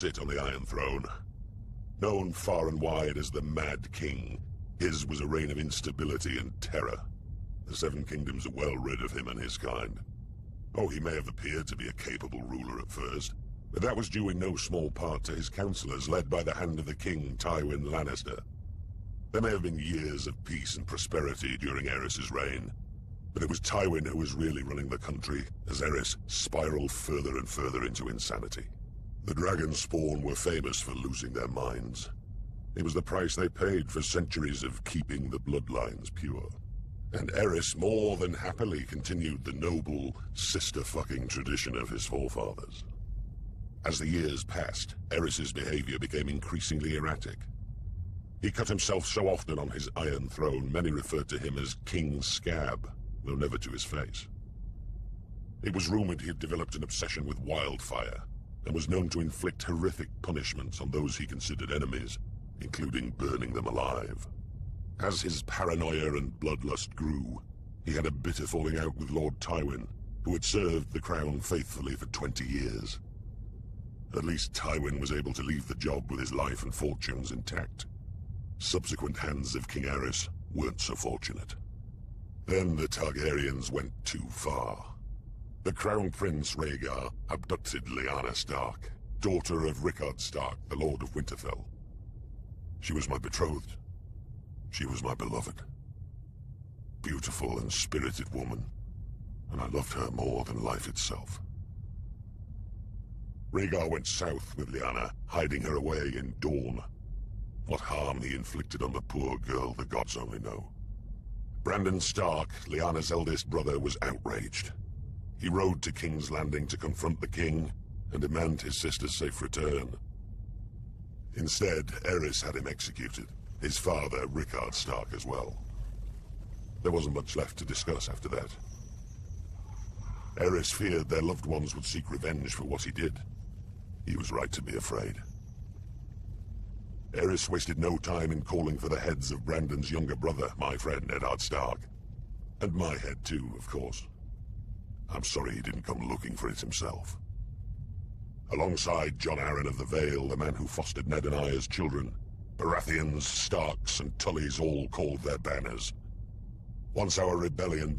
sit on the Iron Throne. Known far and wide as the Mad King, his was a reign of instability and terror. The Seven Kingdoms are well rid of him and his kind. Oh, he may have appeared to be a capable ruler at first, but that was due in no small part to his counselors led by the hand of the king, Tywin Lannister. There may have been years of peace and prosperity during Aerys's reign, but it was Tywin who was really running the country as Aerys spiraled further and further into insanity. The Dragonspawn were famous for losing their minds. It was the price they paid for centuries of keeping the bloodlines pure. And Aerys more than happily continued the noble, sister-fucking tradition of his forefathers. As the years passed, Aerys's behavior became increasingly erratic. He cut himself so often on his Iron Throne, many referred to him as King Scab, though never to his face. It was rumored he had developed an obsession with wildfire, and was known to inflict horrific punishments on those he considered enemies, including burning them alive. As his paranoia and bloodlust grew, he had a bitter falling out with Lord Tywin, who had served the crown faithfully for 20 years. At least Tywin was able to leave the job with his life and fortunes intact. Subsequent hands of King Aerys weren't so fortunate. Then the Targaryens went too far. The Crown Prince Rhaegar abducted Lyanna Stark, daughter of Rickard Stark, the Lord of Winterfell. She was my betrothed. She was my beloved. Beautiful and spirited woman, and I loved her more than life itself. Rhaegar went south with Lyanna, hiding her away in Dorne. What harm he inflicted on the poor girl, the gods only know. Brandon Stark, Lyanna's eldest brother, was outraged. He rode to King's Landing to confront the king and demand his sister's safe return. Instead, Aerys had him executed, his father, Rickard Stark, as well. There wasn't much left to discuss after that. Aerys feared their loved ones would seek revenge for what he did. He was right to be afraid. Aerys wasted no time in calling for the heads of Brandon's younger brother, my friend Eddard Stark. And my head too, of course. I'm sorry he didn't come looking for it himself. Alongside Jon Arryn of the Vale, the man who fostered Ned and I as children, Baratheons, Starks, and Tullys all called their banners. Once our rebellion